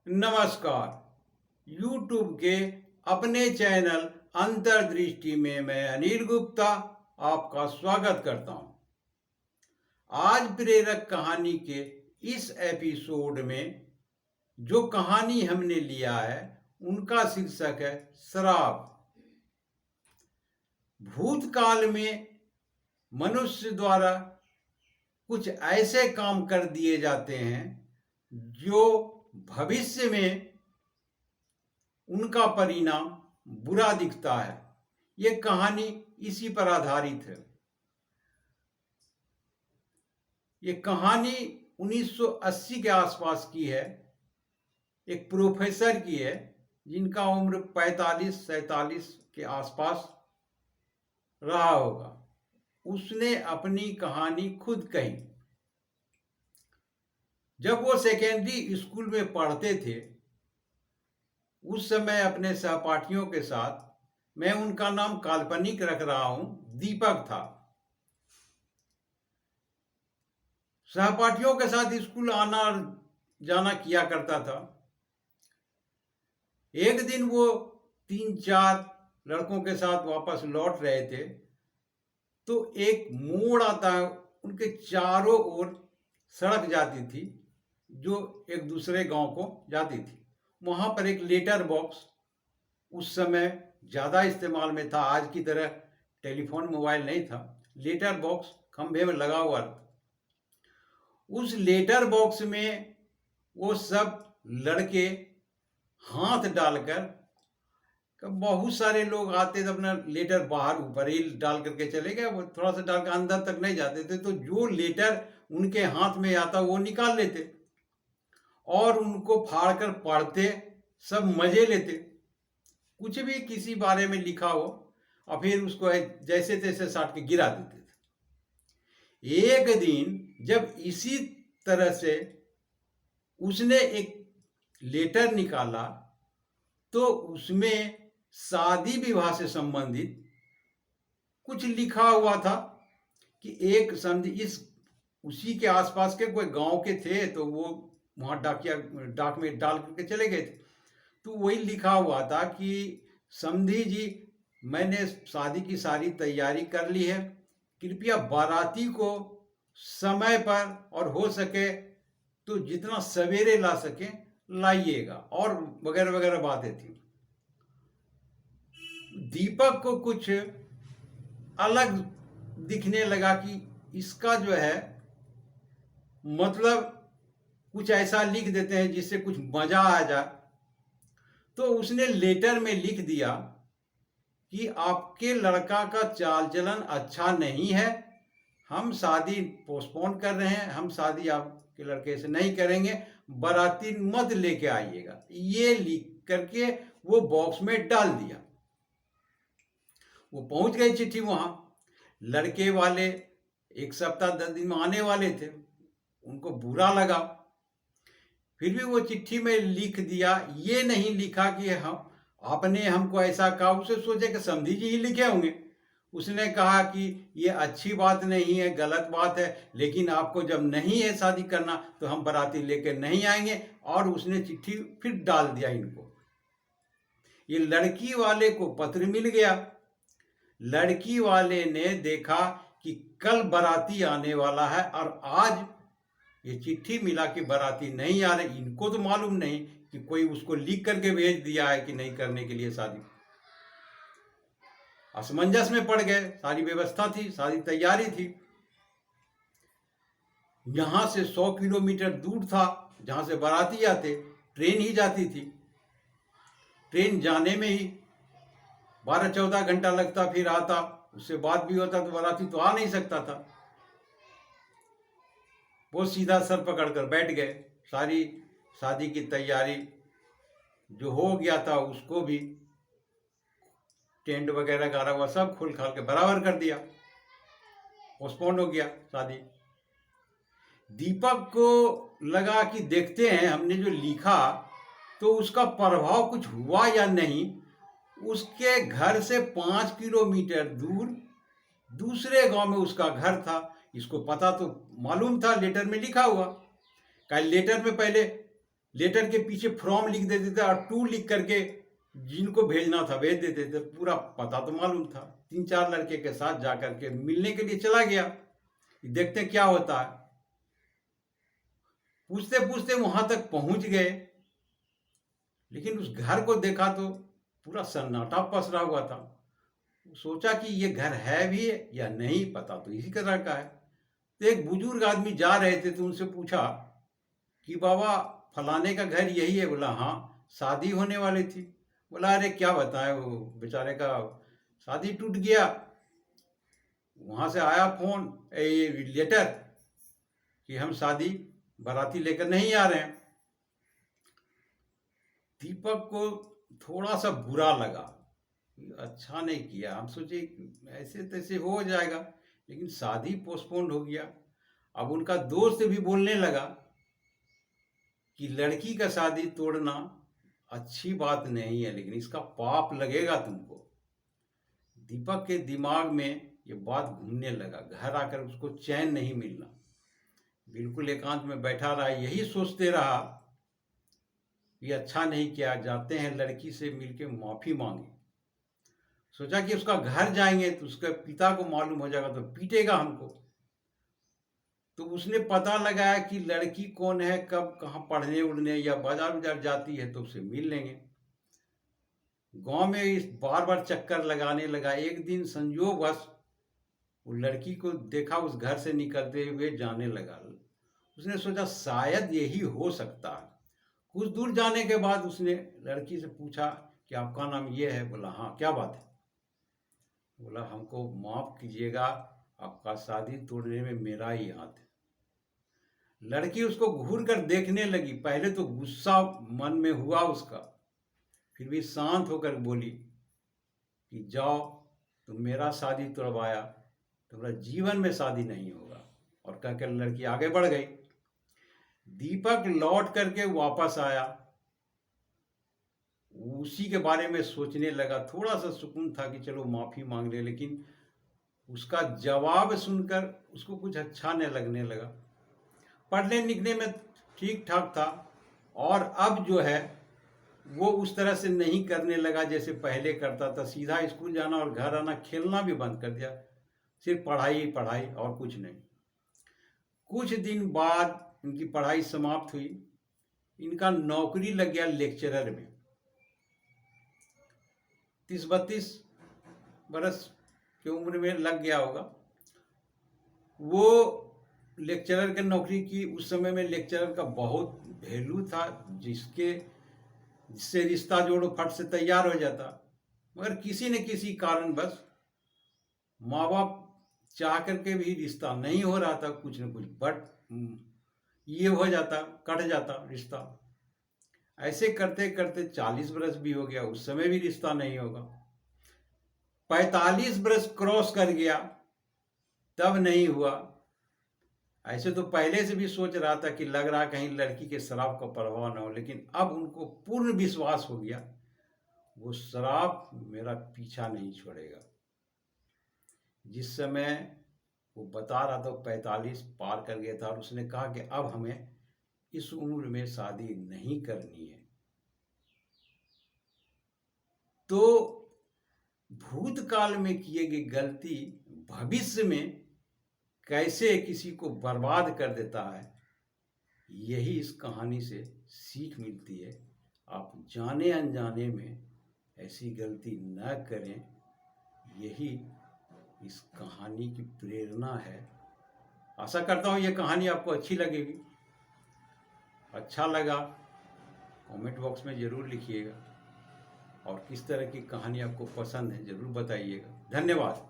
नमस्कार। YouTube के अपने चैनल अंतर्दृष्टि में मैं अनिल गुप्ता आपका स्वागत करता हूं। आज प्रेरक कहानी के इस एपिसोड में जो कहानी हमने लिया है उनका शीर्षक है श्राप। भूतकाल में मनुष्य द्वारा कुछ ऐसे काम कर दिए जाते हैं जो भविष्य में उनका परिणाम बुरा दिखता है। ये कहानी इसी पर आधारित है। ये कहानी 1980 के आसपास की है। एक प्रोफेसर की है जिनका उम्र 45-47 के आसपास रहा होगा। उसने अपनी कहानी खुद कही। जब वो सेकेंडरी स्कूल में पढ़ते थे उस समय अपने सहपाठियों के साथ, मैं उनका नाम काल्पनिक रख रहा हूं, दीपक था। सहपाठियों के साथ स्कूल आना जाना किया करता था। एक दिन वो 3-4 लड़कों के साथ वापस लौट रहे थे तो एक मोड़ आता है, उनके चारों ओर सड़क जाती थी जो एक दूसरे गांव को जाती थी। वहां पर एक लेटर बॉक्स उस समय ज़्यादा इस्तेमाल में था, आज की तरह टेलीफोन मोबाइल नहीं था। लेटर बॉक्स खंभे में लगा हुआ था। उस लेटर बॉक्स में वो सब लड़के हाथ डालकर, बहुत सारे लोग आते थे, अपना लेटर बाहर ऊपर ही डाल करके चले गए, वो थोड़ा सा डालकर अंदर तक नहीं जाते थे, तो जो लेटर उनके हाथ में आता वो निकाल लेते और उनको फाड़कर पढ़ते, सब मजे लेते। कुछ भी किसी बारे में लिखा हो और फिर उसको जैसे तैसे साट के गिरा देते थे। एक दिन जब इसी तरह से उसने एक लेटर निकाला तो उसमें शादी विवाह से संबंधित कुछ लिखा हुआ था कि एक समझ इस उसी के आसपास के कोई गांव के थे, तो वो वहाँ डाक में डाल करके चले गए थे। तो वही लिखा हुआ था कि समधी जी, मैंने शादी की सारी तैयारी कर ली है, कृपया बाराती को समय पर और हो सके तो जितना सवेरे ला सके लाइएगा, और वगैरह वगैरह बातें थी। दीपक को कुछ अलग दिखने लगा कि इसका जो है मतलब कुछ ऐसा लिख देते हैं जिससे कुछ मजा आ जाए। तो उसने लेटर में लिख दिया कि आपके लड़का का चाल चलन अच्छा नहीं है, हम शादी पोस्टपोन कर रहे हैं, हम शादी आपके लड़के से नहीं करेंगे, बाराती मत लेके आइएगा। ये लिख करके वो बॉक्स में डाल दिया। वो पहुंच गई चिट्ठी वहां। लड़के वाले 1 सप्ताह 10 दिन में आने वाले थे, उनको बुरा लगा। फिर भी वो चिट्ठी में लिख दिया, ये नहीं लिखा कि हम आपने हमको ऐसा कहा। उसे सोचे कि समधी जी ही लिखे होंगे। उसने कहा कि ये अच्छी बात नहीं है, गलत बात है, लेकिन आपको जब नहीं है शादी करना तो हम बाराती लेकर नहीं आएंगे। और उसने चिट्ठी फिर डाल दिया इनको। ये लड़की वाले को पत्र मिल गया। लड़की वाले ने देखा कि कल बाराती आने वाला है और आज ये चिट्ठी मिला कि बाराती नहीं आ रहे। इनको तो मालूम नहीं कि कोई उसको लिख करके भेज दिया है कि नहीं करने के लिए शादी। असमंजस में पड़ गए। सारी व्यवस्था थी, सारी तैयारी थी। यहां से 100 किलोमीटर दूर था जहां से बाराती आते, ट्रेन ही जाती थी। ट्रेन जाने में ही 12-14 घंटा लगता, फिर आता, उससे बात भी होता तो बाराती तो आ नहीं सकता था। वो सीधा सर पकड़कर बैठ गए। सारी शादी की तैयारी जो हो गया था उसको भी टेंट वगैरह गारा हुआ सब खोल खाल के बराबर कर दिया। पोस्टपोन हो गया शादी। दीपक को लगा कि देखते हैं हमने जो लिखा तो उसका प्रभाव कुछ हुआ या नहीं। उसके घर से 5 किलोमीटर दूर दूसरे गांव में उसका घर था। इसको पता तो मालूम था, लेटर में लिखा हुआ। कल लेटर में पहले लेटर के पीछे फ्रॉम लिख देते थे और टू लिख करके जिनको भेजना था भेज देते थे। पूरा पता तो मालूम था। 3-4 लड़के के साथ जाकर के मिलने के लिए चला गया, देखते हैं क्या होता है। पूछते पूछते वहां तक पहुंच गए, लेकिन उस घर को देखा तो पूरा सन्नाटा पसरा हुआ था। सोचा कि ये घर है भी या नहीं, पता तो इसी तरह का है। तो एक बुजुर्ग आदमी जा रहे थे तो उनसे पूछा कि बाबा फलाने का घर यही है? बोला हाँ, शादी होने वाली थी। बोला अरे क्या बताएं, वो बेचारे का शादी टूट गया। वहां से आया फोन, लेटर कि हम शादी बाराती लेकर नहीं आ रहे हैं। दीपक को थोड़ा सा बुरा लगा, अच्छा नहीं किया। हम सोचे ऐसे तैसे हो जाएगा, लेकिन शादी पोस्टपोन्ड हो गया। अब उनका दोस्त भी बोलने लगा कि लड़की का शादी तोड़ना अच्छी बात नहीं है, लेकिन इसका पाप लगेगा तुमको। दीपक के दिमाग में ये बात घूमने लगा। घर आकर उसको चैन नहीं मिलना, बिल्कुल एकांत में बैठा रहा, यही सोचते रहा ये अच्छा नहीं किया, जाते हैं लड़की से मिलके माफी मांगे। सोचा कि उसका घर जाएंगे तो उसके पिता को मालूम हो जाएगा तो पीटेगा हमको। तो उसने पता लगाया कि लड़की कौन है, कब कहाँ पढ़ने उड़ने या बाजार बाजार जाती है, तो उसे मिल लेंगे। गांव में इस बार बार चक्कर लगाने लगा। एक दिन संयोगवश वो लड़की को देखा, उस घर से निकलते हुए जाने लगा। उसने सोचा शायद यही हो सकता है। कुछ दूर जाने के बाद उसने लड़की से पूछा कि आपका नाम ये है? बोला हाँ, क्या बात है? बोला हमको माफ कीजिएगा, आपका शादी तोड़ने में मेरा ही हाथ है। लड़की उसको घूर कर देखने लगी। पहले तो गुस्सा मन में हुआ उसका, फिर भी शांत होकर बोली कि जाओ, तुम मेरा शादी तोड़वाया, तुम्हारा जीवन में शादी नहीं होगा। और कहकर लड़की आगे बढ़ गई। दीपक लौट करके वापस आया, उसी के बारे में सोचने लगा। थोड़ा सा सुकून था कि चलो माफी मांग ले, लेकिन उसका जवाब सुनकर उसको कुछ अच्छा नहीं लगने लगा। पढ़ने लिखने में ठीक ठाक था, और अब जो है वो उस तरह से नहीं करने लगा जैसे पहले करता था। सीधा स्कूल जाना और घर आना, खेलना भी बंद कर दिया, सिर्फ पढ़ाई पढ़ाई और कुछ नहीं। कुछ दिन बाद इनकी पढ़ाई समाप्त हुई, इनका नौकरी लग गया लेक्चरर में। 30-32 बरस की उम्र में लग गया होगा। वो लेक्चरर की नौकरी की। उस समय में लेक्चरर का बहुत वैल्यू था, जिससे रिश्ता जोड़ो फट से तैयार हो जाता। मगर किसी न किसी कारण बस माँ बाप चाह करके भी रिश्ता नहीं हो रहा था। कुछ न कुछ बट ये हो जाता, कट जाता रिश्ता। ऐसे करते करते 40 बरस भी हो गया, उस समय भी रिश्ता नहीं होगा। 45 बरस क्रॉस कर गया, तब नहीं हुआ। ऐसे तो पहले से भी सोच रहा था कि लग रहा कहीं लड़की के शराब का प्रभाव ना हो, लेकिन अब उनको पूर्ण विश्वास हो गया वो शराब मेरा पीछा नहीं छोड़ेगा। जिस समय वो बता रहा था 45 पार कर गया था, और उसने कहा कि अब हमें इस उम्र में शादी नहीं करनी है। तो भूतकाल में किए गई गलती भविष्य में कैसे किसी को बर्बाद कर देता है, यही इस कहानी से सीख मिलती है। आप जाने अनजाने में ऐसी गलती न करें, यही इस कहानी की प्रेरणा है। आशा करता हूँ ये कहानी आपको अच्छी लगेगी। अच्छा लगा कमेंट बॉक्स में ज़रूर लिखिएगा, और किस तरह की कहानी आपको पसंद है ज़रूर बताइएगा। धन्यवाद।